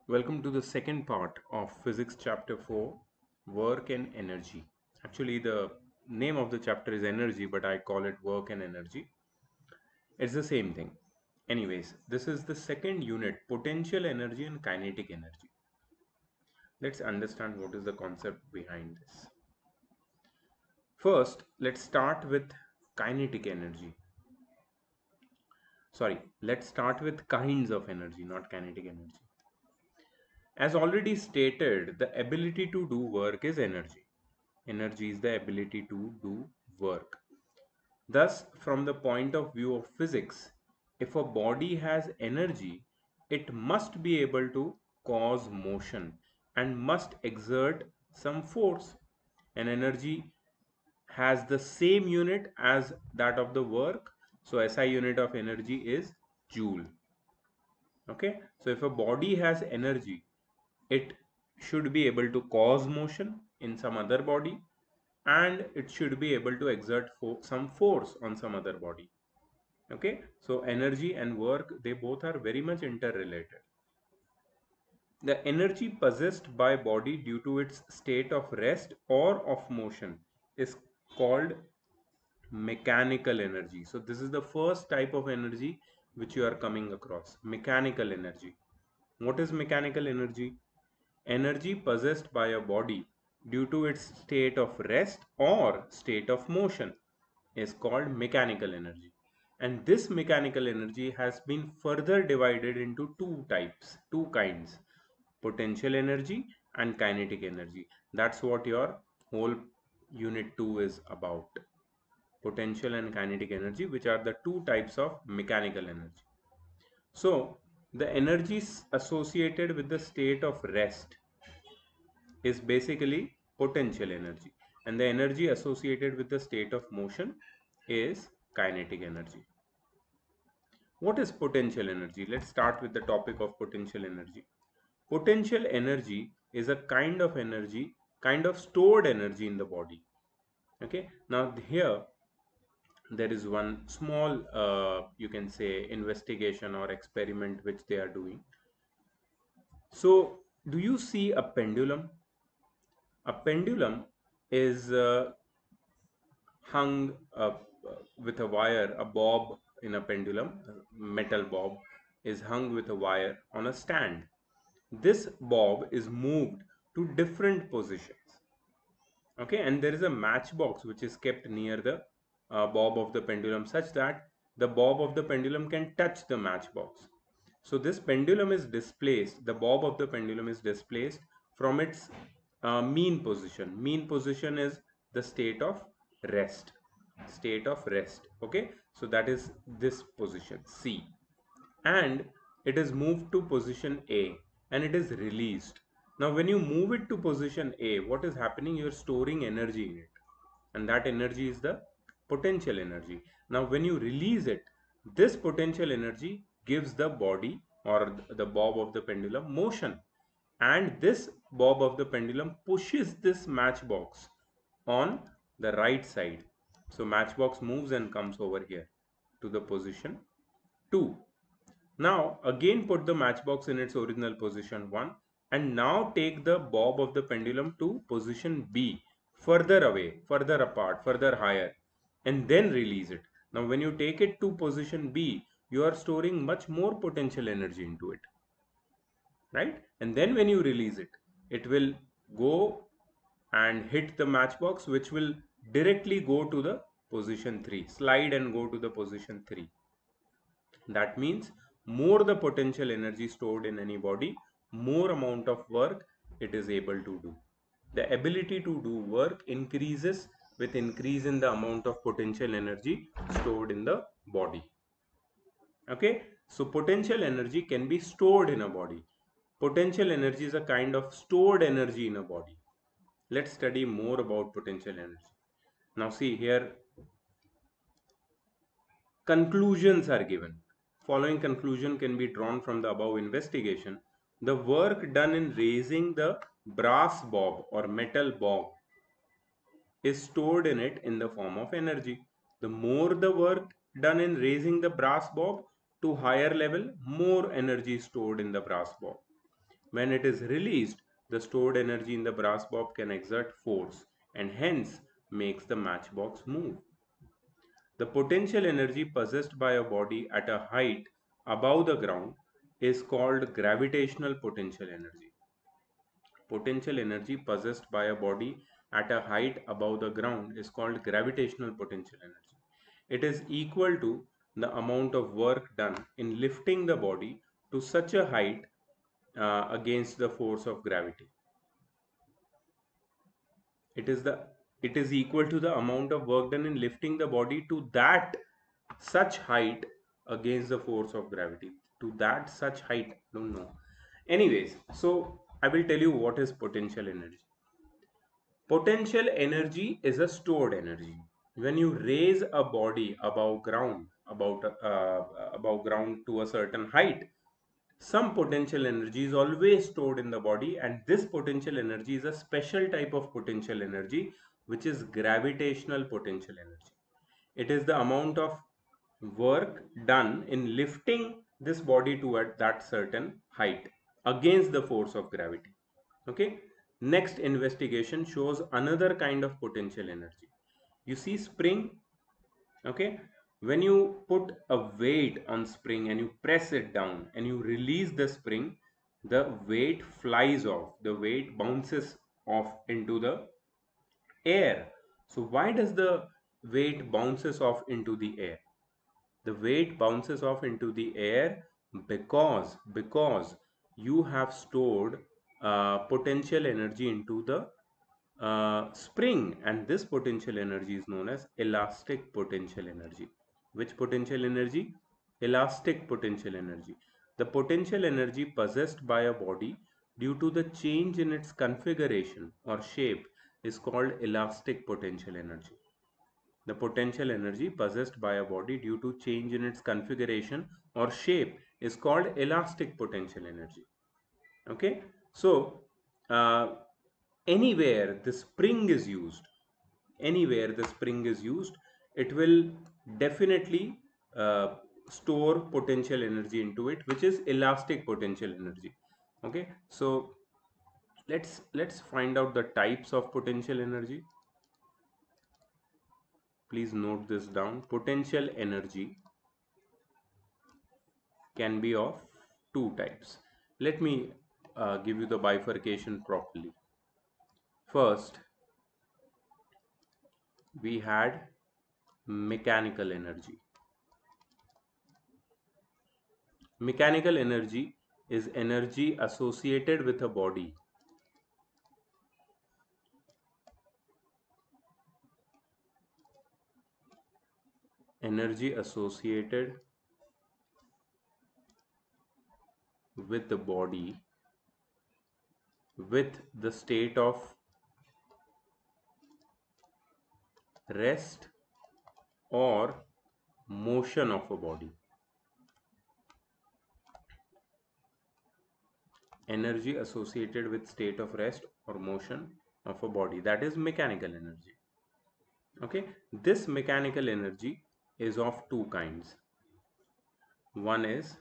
Welcome to the second part of Physics Chapter 4, Work and Energy. Actually, the name of the chapter is Energy, but I call it Work and Energy. It's the same thing. Anyways, this is the second unit, Potential Energy and Kinetic Energy. Let's understand what is the concept behind this. First, let's start with kinetic energy. Let's start with kinds of energy, not kinetic energy. As already stated, the ability to do work is energy. Energy is the ability to do work. Thus, from the point of view of physics, if a body has energy, it must be able to cause motion and must exert some force. An energy has the same unit as that of the work. So SI unit of energy is joule. Okay, so if a body has energy, it should be able to cause motion in some other body, and it should be able to exert some force on some other body. Okay, so energy and work, they both are very much interrelated. The energy possessed by body due to its state of rest or of motion is called mechanical energy. So this is the first type of energy which you are coming across, mechanical energy. What is mechanical energy? Energy possessed by a body due to its state of rest or state of motion is called mechanical energy. And this mechanical energy has been further divided into two types, two kinds, potential energy and kinetic energy. That's what your whole unit 2 is about. Potential and kinetic energy, which are the two types of mechanical energy. So, the energies associated with the state of rest is basically potential energy, and the energy associated with the state of motion is kinetic energy. What is potential energy? Let's start with the topic of potential energy. Potential energy is a kind of energy, kind of stored energy in the body. Okay, now here there is one small, you can say, investigation or experiment which they are doing. So, do you see a pendulum? A pendulum is hung with a wire, a bob in a pendulum, a metal bob is hung with a wire on a stand. This bob is moved to different positions. Okay, and there is a matchbox which is kept near the bob of the pendulum such that the bob of the pendulum can touch the matchbox. So this pendulum is displaced, the bob of the pendulum is displaced from its mean position. Mean position is the state of rest. State of rest. Okay, so that is this position C, and it is moved to position A and it is released. Now when you move it to position A, what is happening? You are storing energy in it, and that energy is the potential energy. Now when you release it, this potential energy gives the body or the bob of the pendulum motion, and this bob of the pendulum pushes this matchbox on the right side. So matchbox moves and comes over here to the position 2. Now again put the matchbox in its original position 1, and now take the bob of the pendulum to position B, further away, further apart, further higher, and then release it. Now when you take it to position B, you are storing much more potential energy into it, right? And then when you release it, it will go and hit the matchbox, which will directly go to the position 3, slide and go to the position 3. That means more the potential energy stored in any body, more amount of work it is able to do. The ability to do work increases with increase in the amount of potential energy stored in the body. Okay, so potential energy can be stored in a body. Potential energy is a kind of stored energy in a body. Let's study more about potential energy. Now see here, conclusions are given. Following conclusion can be drawn from the above investigation. The work done in raising the brass bob or metal bob is stored in it in the form of energy. The more the work done in raising the brass bob to higher level, more energy is stored in the brass bob. When it is released, the stored energy in the brass bob can exert force and hence makes the matchbox move. The potential energy possessed by a body at a height above the ground is called gravitational potential energy. Potential energy possessed by a body at a height above the ground is called gravitational potential energy. It is equal to the amount of work done in lifting the body to such a height against the force of gravity. It is the it is equal to the amount of work done in lifting the body to that such height against the force of gravity. To that such height, I don't know. Anyways, so I will tell you what is potential energy. Potential energy is a stored energy. When you raise a body above ground, above ground to a certain height, some potential energy is always stored in the body, and this potential energy is a special type of potential energy, which is gravitational potential energy. It is the amount of work done in lifting this body to at that certain height against the force of gravity. Okay, next investigation shows another kind of potential energy. You see spring. Okay, when you put a weight on spring and you press it down and you release the spring, the weight flies off, the weight bounces off into the air. So why does the weight bounces off into the air? The weight bounces off into the air because you have stored potential energy into the spring, and this potential energy is known as elastic potential energy. Which potential energy? Elastic potential energy. The potential energy possessed by a body due to the change in its configuration or shape is called elastic potential energy. The potential energy possessed by a body due to change in its configuration or shape is called elastic potential energy. Okay, so uh, anywhere the spring is used, anywhere the spring is used, it will definitely uh, store potential energy into it, which is elastic potential energy. Okay, so let's find out the types of potential energy. Please note this down. Potential energy can be of two types. Let me give you the bifurcation properly. First, we had mechanical energy. Mechanical energy is energy associated with a body. Energy associated with the body with the state of rest or motion of a body. Energy associated with state of rest or motion of a body, that is mechanical energy. Okay, this mechanical energy is of two kinds. One is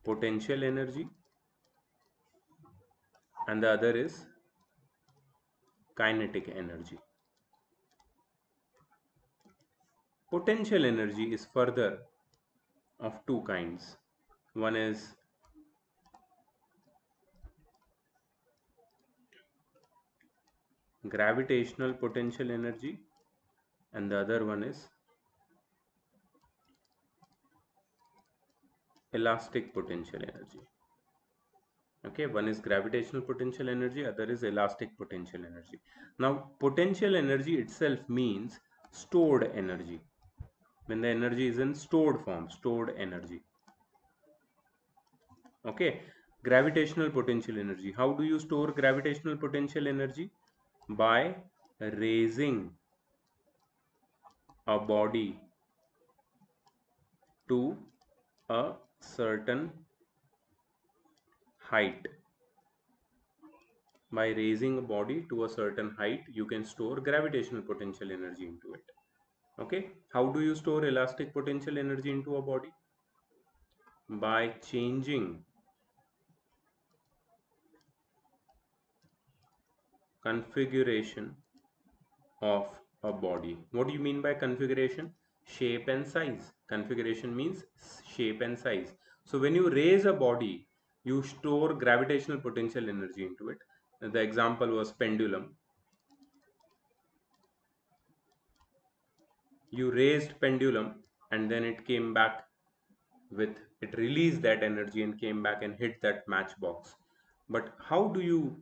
potential energy and the other is kinetic energy. Potential energy is further of two kinds. One is gravitational potential energy and the other one is elastic potential energy. Okay, one is gravitational potential energy, other is elastic potential energy. Now potential energy itself means stored energy. When the energy is in stored form, stored energy. Okay, gravitational potential energy, how do you store gravitational potential energy? By raising a body to a certain height. By raising a body to a certain height, you can store gravitational potential energy into it. Okay, how do you store elastic potential energy into a body? By changing configuration of a body. What do you mean by configuration? Shape and size. Configuration means shape and size. So when you raise a body, you store gravitational potential energy into it. The example was pendulum. You raised pendulum and then it came back with, it released that energy and came back and hit that matchbox. But how do you,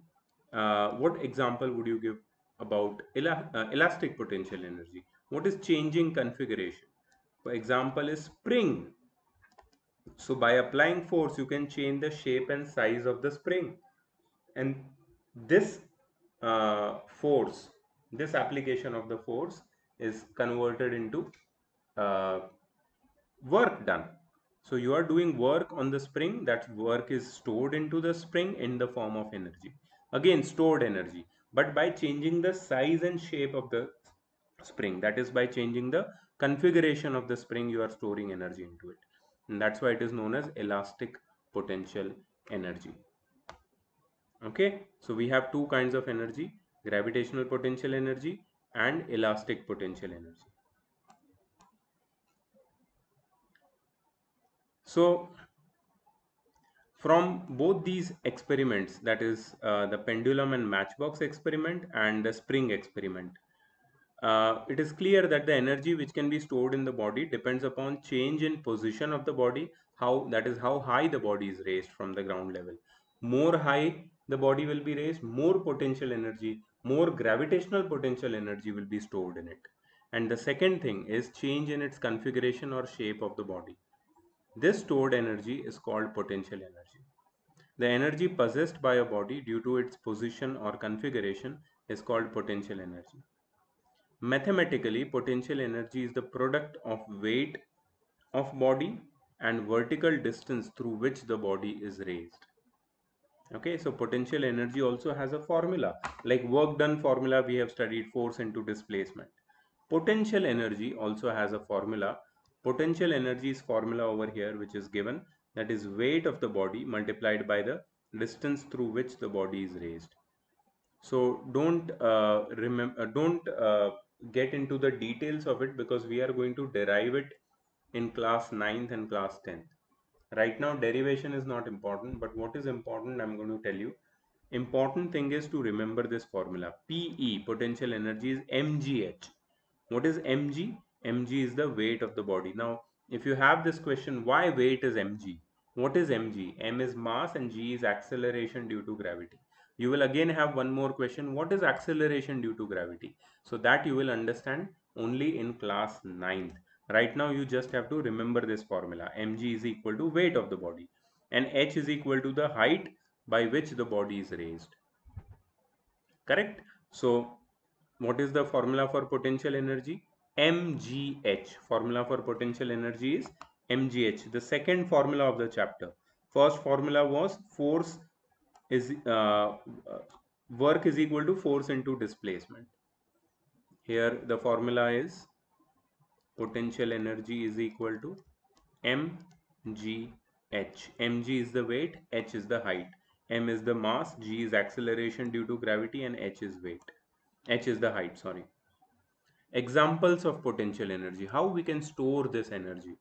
what example would you give about elastic potential energy? What is changing configuration? For example is spring. So by applying force, you can change the shape and size of the spring. And this force, this application of the force is converted into uh, work done. So you are doing work on the spring, that work is stored into the spring in the form of energy. Again, stored energy, but by changing the size and shape of the spring, that is by changing the configuration of the spring, you are storing energy into it. And that's why it is known as elastic potential energy. Okay, so we have two kinds of energy: gravitational potential energy and elastic potential energy. So from both these experiments, that is the pendulum and matchbox experiment and the spring experiment, it is clear that the energy which can be stored in the body depends upon change in position of the body, how, that is how high the body is raised from the ground level. More high the body will be raised, more potential energy, more gravitational potential energy will be stored in it. And the second thing is change in its configuration or shape of the body. This stored energy is called potential energy. The energy possessed by a body due to its position or configuration is called potential energy. Mathematically, potential energy is the product of weight of body and vertical distance through which the body is raised. Okay, so potential energy also has a formula. Like work done formula, we have studied force into displacement. Potential energy also has a formula. Potential energy's formula over here, which is given, that is weight of the body multiplied by the distance through which the body is raised. So don't get into the details of it, because we are going to derive it in class 9th and class 10th. Right now derivation is not important, but what is important I'm going to tell you. Important thing is to remember this formula. PE, potential energy, is mgh. What is mg? Mg is the weight of the body. Now if you have this question, why weight is mg? What is mg? M is mass and g is acceleration due to gravity. You will again have one more question, what is acceleration due to gravity? So that you will understand only in class 9th. Right now you just have to remember this formula. Mg is equal to weight of the body and h is equal to the height by which the body is raised. Correct? So what is the formula for potential energy? mgh. Formula for potential energy is mgh, the second formula of the chapter. First formula was force is work is equal to force into displacement. Here the formula is potential energy is equal to mgh. Mg is the weight, h is the height, m is the mass, g is acceleration due to gravity, and h is weight. H is the height, sorry. Examples of potential energy. How we can store this energy?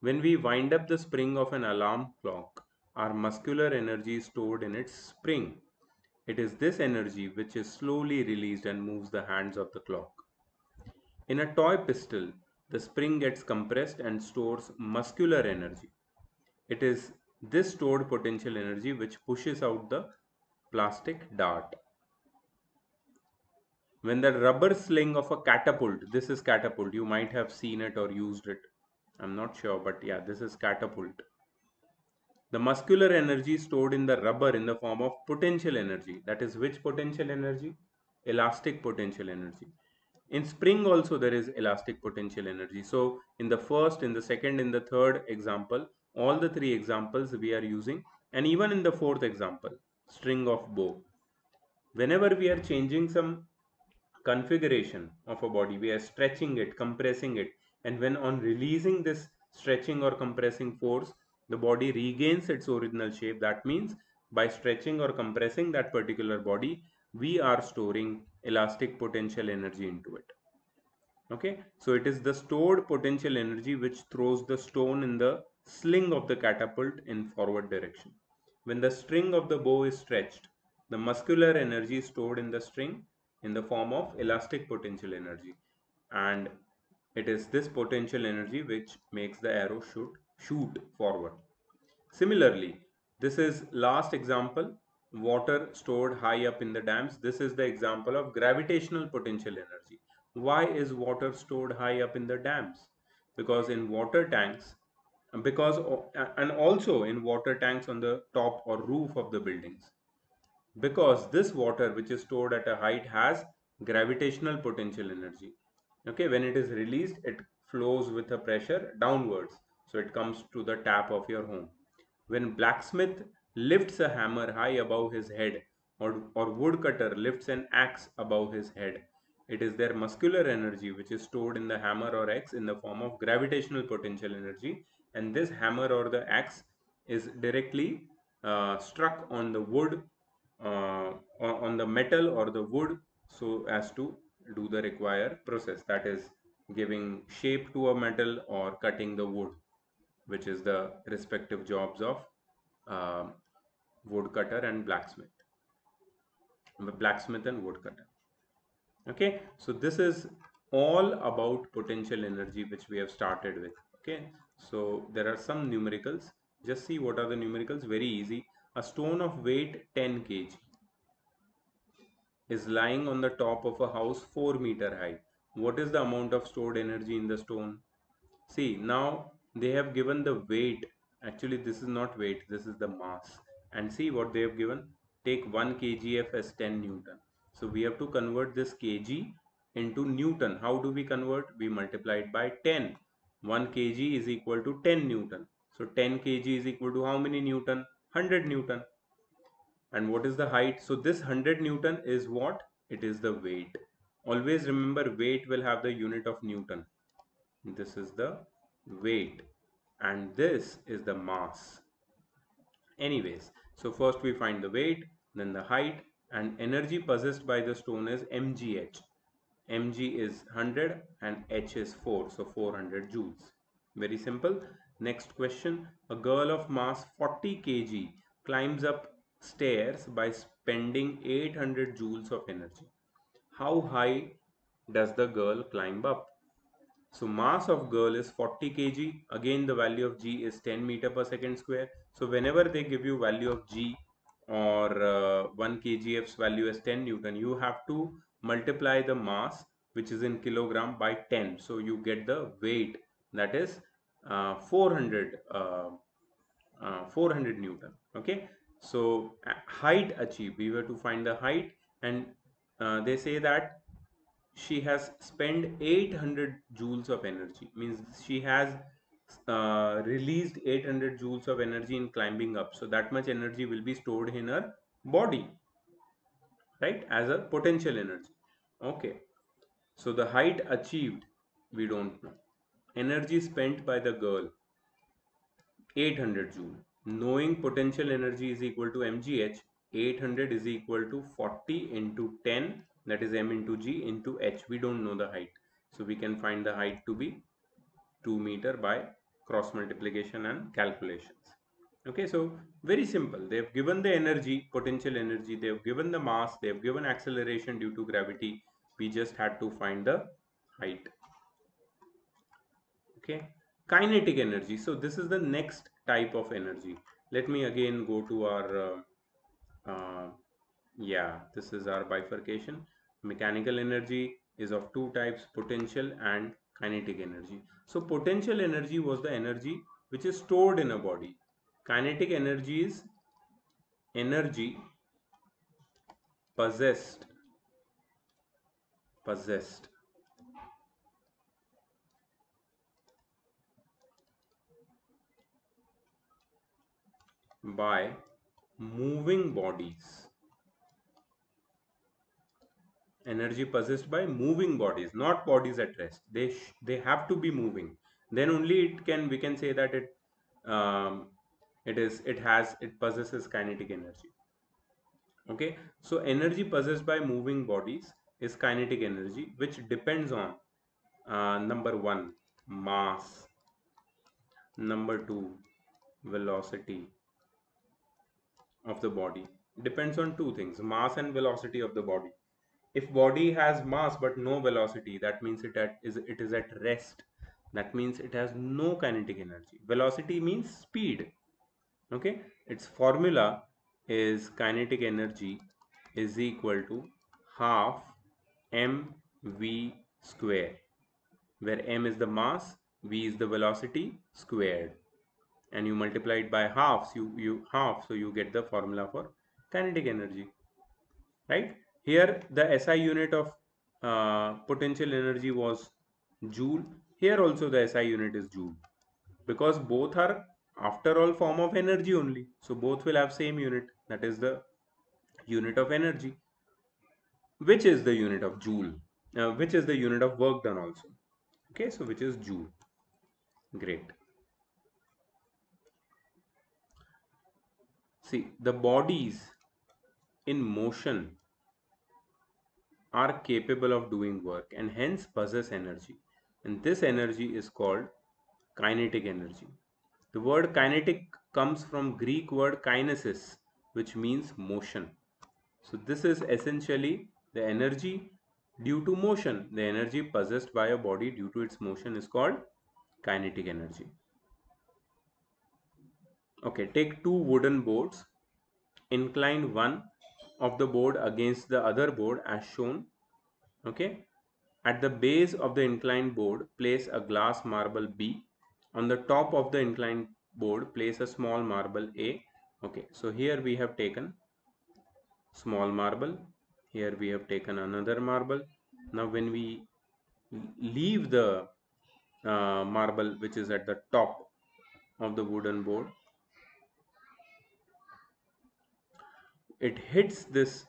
When we wind up the spring of an alarm clock, our muscular energy is stored in its spring. It is this energy which is slowly released and moves the hands of the clock. In a toy pistol, the spring gets compressed and stores muscular energy. It is this stored potential energy which pushes out the plastic dart. When the rubber sling of a catapult, this is catapult, you might have seen it or used it. I'm not sure, but yeah, this is catapult. The muscular energy stored in the rubber in the form of potential energy. That is which potential energy? Elastic potential energy. In spring also there is elastic potential energy. So in the first, in the second, in the third example, all the three examples we are using, and even in the fourth example, string of bow. Whenever we are changing some configuration of a body. We are stretching it, compressing it, and when on releasing this stretching or compressing force, the body regains its original shape. That means by stretching or compressing that particular body, we are storing elastic potential energy into it. Okay, so it is the stored potential energy which throws the stone in the sling of the catapult in forward direction. When the string of the bow is stretched, the muscular energy stored in the string in the form of elastic potential energy, and it is this potential energy which makes the arrow shoot forward. Similarly, this is last example, water stored high up in the dams. This is the example of gravitational potential energy. Why is water stored high up in the dams? Because in water tanks, because and also in water tanks on the top or roof of the buildings, because this water which is stored at a height has gravitational potential energy. Okay, when it is released, it flows with a pressure downwards, so it comes to the tap of your home. When blacksmith lifts a hammer high above his head, or woodcutter lifts an axe above his head, it is their muscular energy which is stored in the hammer or axe in the form of gravitational potential energy, and this hammer or the axe is directly struck on the wood, on the metal or the wood, so as to do the required process, that is giving shape to a metal or cutting the wood, which is the respective jobs of uh, woodcutter and blacksmith and woodcutter. Okay, so this is all about potential energy which we have started with. Okay, so there are some numericals. Just see what are the numericals. Very easy. A stone of weight 10 kg is lying on the top of a house 4-meter high. What is the amount of stored energy in the stone? See, now they have given the weight. Actually, this is not weight, this is the mass. And see what they have given. Take 1 kgf as 10 Newton. So we have to convert this kg into Newton. How do we convert? We multiply it by 10. 1 kg is equal to 10 Newton. So 10 kg is equal to how many Newton? 100 Newton. And what is the height? So this 100 Newton is what? It is the weight. Always remember, weight will have the unit of Newton. This is the weight and this is the mass. Anyways, so first we find the weight, then the height, and energy possessed by the stone is mgh. Mg is 100 and h is 4, so 400 joules. Very simple. Next question. A girl of mass 40 kg climbs up stairs by spending 800 joules of energy. How high does the girl climb up? So mass of girl is 40 kg. Again, the value of g is 10 meter per second square. So whenever they give you value of g, or 1 kgf's value as 10 Newton, you have to multiply the mass, which is in kilogram, by 10. So you get the weight, that is 400 Newton. Okay. So height achieved, we were to find the height, and they say that she has spent 800 joules of energy, means she has released 800 joules of energy in climbing up. So that much energy will be stored in her body, right, as a potential energy. Okay, so the height achieved we don't know. Energy spent by the girl 800 joule. Knowing potential energy is equal to mgh, 800 is equal to 40 into 10, that is m into g into h. We don't know the height, so we can find the height to be 2 meter by cross multiplication and calculations. Okay, so very simple. They have given the energy, potential energy, they have given the mass, they have given acceleration due to gravity. We just had to find the height. Okay, kinetic energy. So this is the next type of energy. Let me again go to our uh, yeah, this is our bifurcation. Mechanical energy is of two types, potential and kinetic energy. So potential energy was the energy which is stored in a body. Kinetic energy is energy possessed possessed by moving bodies Energy possessed by moving bodies, not bodies at rest. They have to be moving, then only it can, we can say that um, it possesses kinetic energy. Okay, so energy possessed by moving bodies is kinetic energy, which depends on number one, mass, number two, velocity of the body. Depends on two things, mass and velocity of the body. If body has mass but no velocity, that means it is at rest. That means it has no kinetic energy. Velocity means speed. Okay, its formula is kinetic energy is equal to half mv square, where m is the mass, v is the velocity squared, and you multiply it by halves, you half, so you get the formula for kinetic energy. Right, here the SI unit of potential energy was joule. Here also the SI unit is joule, because both are after all form of energy only, so both will have same unit, that is the unit of energy, which is the unit of joule, which is the unit of work done also. Okay, so which is joule. Great. See, the bodies in motion are capable of doing work and hence possess energy, and this energy is called kinetic energy. The word kinetic comes from Greek word kinesis, which means motion. So this is essentially the energy due to motion. The energy possessed by a body due to its motion is called kinetic energy. Okay, take two wooden boards, incline one of the board against the other board as shown. Okay, at the base of the inclined board, place a glass marble B. On the top of the inclined board, place a small marble A. Okay, so here we have taken small marble. Here we have taken another marble. Now when we leave the marble which is at the top of the wooden board, it hits this.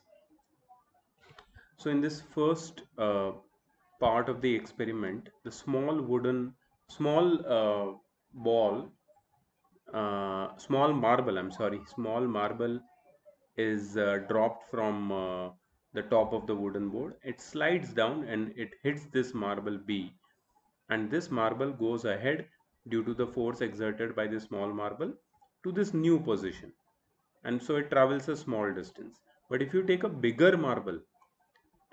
So in this first part of the experiment, the small ball, small marble, I'm sorry, small marble is dropped from the top of the wooden board. It slides down and it hits this marble B, and this marble goes ahead due to the force exerted by the small marble to this new position, and so it travels a small distance. But if you take a bigger marble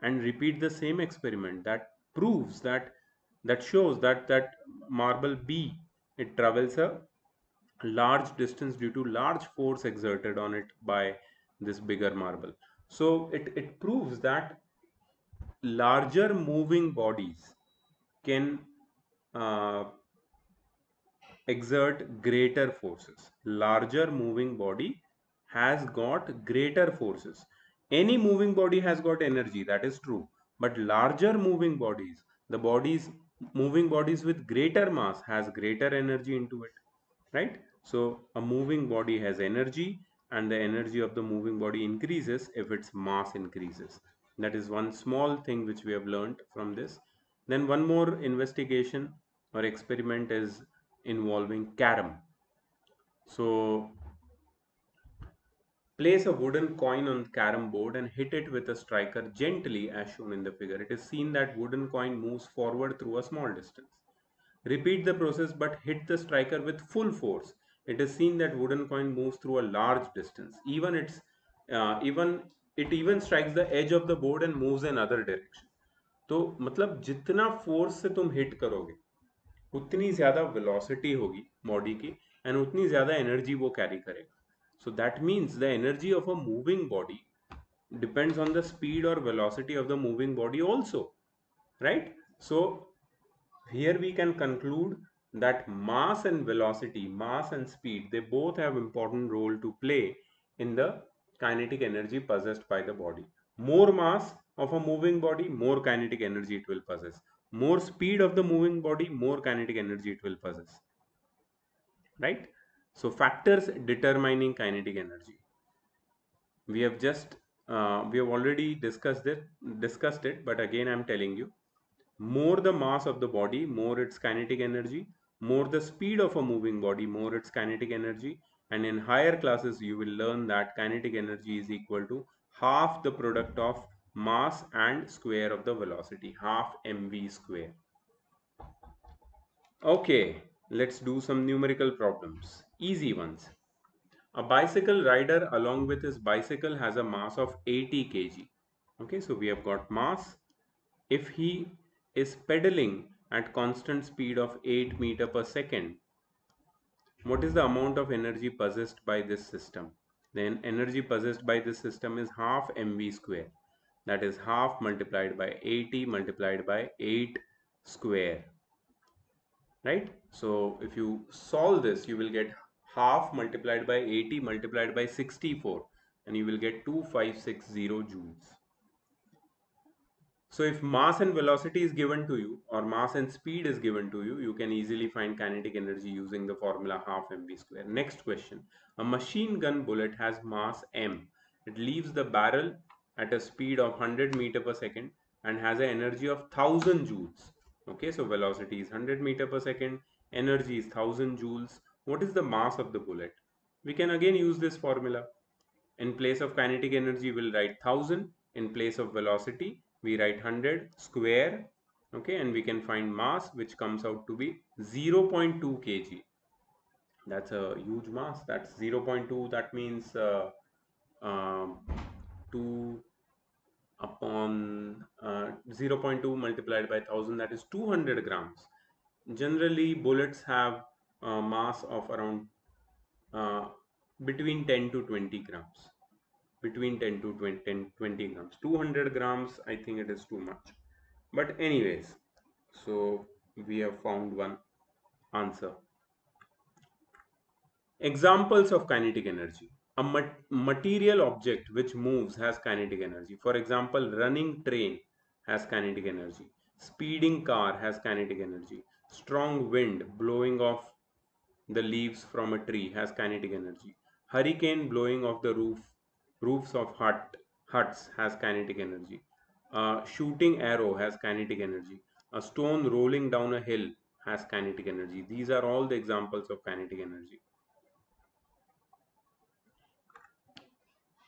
and repeat the same experiment, that proves that shows that marble B, it travels a large distance due to large force exerted on it by this bigger marble. So it proves that larger moving bodies can uh, exert greater forces. Larger moving body has got greater forces. Any moving body has got energy, that is true. But larger moving bodies, the bodies, moving bodies with greater mass has greater energy into it. Right? So a moving body has energy, and the energy of the moving body increases if its mass increases. That is one small thing which we have learned from this. Then one more investigation or experiment is involving carom. So place a wooden coin on the carom board and hit it with a striker gently as shown in the figure. It is seen that wooden coin moves forward through a small distance. Repeat the process but hit the striker with full force. It is seen that wooden coin moves through a large distance. Even it even strikes the edge of the board and moves in other direction. तो मतलब जितना force से तुम hit करोगे उतनी ज़्यादा velocity होगी body की, एंड उतनी ज़्यादा एनर्जी वो कैरी करेगा. So that means the energy of a moving body depends on the speed or velocity of the moving body also, right? So here we can conclude that mass and velocity, mass and speed, they both have important role to play in the kinetic energy possessed by the body. More mass of a moving body, more kinetic energy it will possess. More speed of the moving body, more kinetic energy it will possess. Right? So factors determining kinetic energy. We have just We have already discussed it, but again I'm telling you, more the mass of the body, more its kinetic energy, more the speed of a moving body, more its kinetic energy. And in higher classes, you will learn that kinetic energy is equal to half the product of mass and square of the velocity, half mv square. Okay, let's do some numerical problems, easy ones. A bicycle rider along with his bicycle has a mass of 80 kg. Okay, so we have got mass. If he is pedaling at constant speed of 8 meter per second, what is the amount of energy possessed by this system? Then energy possessed by this system is half mv square. That is half multiplied by 80 multiplied by 8 square. Right? So if you solve this, you will get half multiplied by 80 multiplied by 64, and you will get 2560 joules. So if mass and velocity is given to you, or mass and speed is given to you, you can easily find kinetic energy using the formula half mv square. Next question. A machine gun bullet has mass m. It leaves the barrel at a speed of 100 meter per second and has an energy of 1000 joules. Okay, so velocity is 100 meter per second, energy is 1000 joules. What is the mass of the bullet? We can again use this formula. In place of kinetic energy, we'll write 1000. In place of velocity, we write 100 square. Okay, and we can find mass, which comes out to be 0.2 kg. That's a huge mass. That's 0.2. That means 2 upon 0.2 multiplied by 1000, that is 200 grams. Generally, bullets have a mass of around uh, between 10 to 20 grams. Between 10 to 20 grams. 200 grams, I think it is too much. But anyways, so we have found one answer. Examples of kinetic energy. A material object which moves has kinetic energy. For example, running train has kinetic energy. Speeding car has kinetic energy. Strong wind blowing off the leaves from a tree has kinetic energy. Hurricane blowing off the roofs of huts has kinetic energy. A shooting arrow has kinetic energy. A stone rolling down a hill has kinetic energy. These are all the examples of kinetic energy.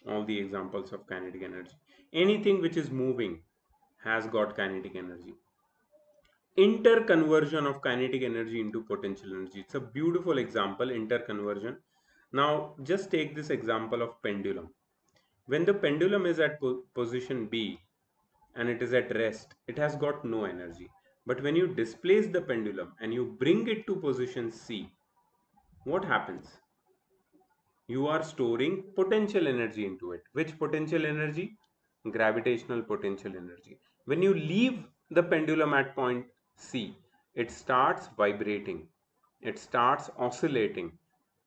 All the examples of kinetic energy. Anything which is moving has got kinetic energy. Interconversion of kinetic energy into potential energy. It's a beautiful example, interconversion. Now just take this example of pendulum. When the pendulum is at position B and it is at rest, it has got no energy. But when you displace the pendulum and you bring it to position C, what happens? You are storing potential energy into it. Which potential energy? Gravitational potential energy. When you leave the pendulum at point C, it starts vibrating, it starts oscillating,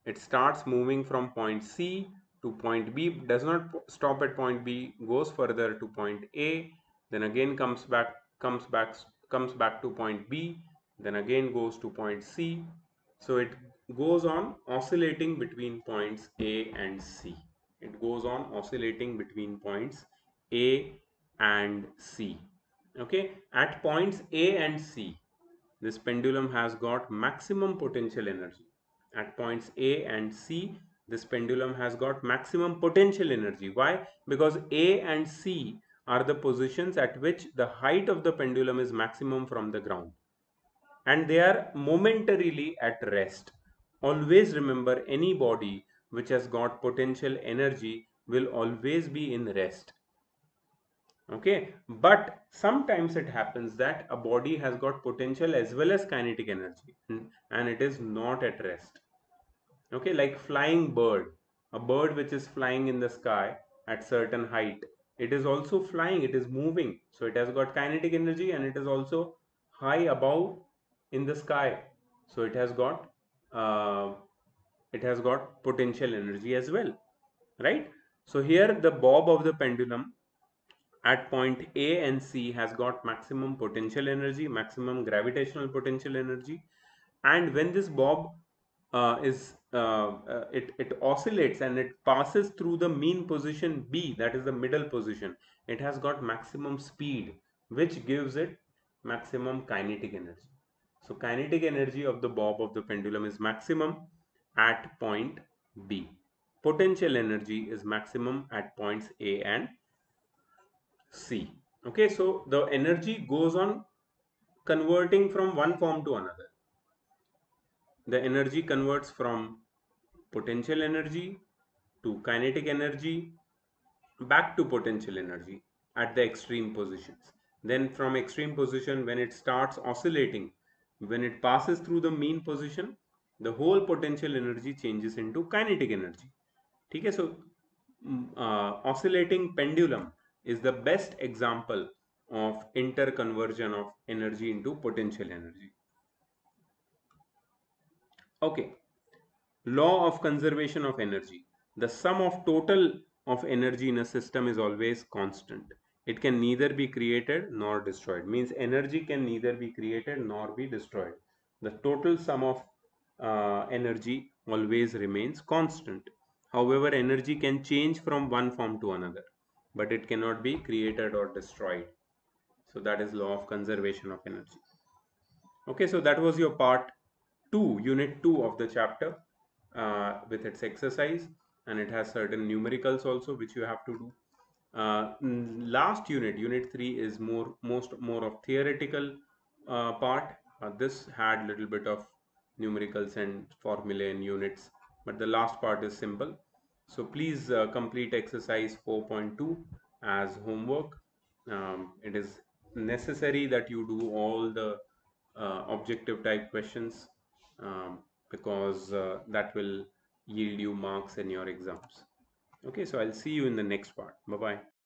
it starts moving from point C to point B, does not stop at point B, goes further to point A, then again comes back to point B, then again goes to point C. So it goes on oscillating between points A and C. It goes on oscillating between points A and C. Okay, at points A and C, this pendulum has got maximum potential energy. At points A and C, this pendulum has got maximum potential energy. Why? Because A and C are the positions at which the height of the pendulum is maximum from the ground, and they are momentarily at rest. Always remember, any body which has got potential energy will always be in rest. Okay, but sometimes it happens that a body has got potential as well as kinetic energy, and it is not at rest. Okay, like flying bird, a bird which is flying in the sky at certain height, it is also flying, it is moving, so it has got kinetic energy, and it is also high above in the sky, so uh, it has got potential energy as well, right? So here the bob of the pendulum at point A and C has got maximum potential energy, maximum gravitational potential energy, and when this bob it oscillates and it passes through the mean position B, that is the middle position. It has got maximum speed, which gives it maximum kinetic energy. So kinetic energy of the bob of the pendulum is maximum at point B. Potential energy is maximum at points A and C. Okay, so the energy goes on converting from one form to another. The energy converts from potential energy to kinetic energy back to potential energy at the extreme positions. Then from extreme position, when it starts oscillating, when it passes through the mean position, the whole potential energy changes into kinetic energy. Okay, so oscillating pendulum is the best example of interconversion of energy into potential energy. Okay, law of conservation of energy. The sum of total of energy in a system is always constant. It can neither be created nor destroyed. Means energy can neither be created nor be destroyed. The total sum of energy always remains constant. However, energy can change from one form to another, but it cannot be created or destroyed. So that is law of conservation of energy. Okay, so that was your part 2, unit 2 of the chapter with its exercise, and it has certain numericals also which you have to do. Last unit, unit 3, is more of theoretical part. This had little bit of numericals and formulae and units, but the last part is simple. So please complete exercise 4.2 as homework. It is necessary that you do all the objective type questions, because that will yield you marks in your exams. Okay, so I'll see you in the next part. Bye bye.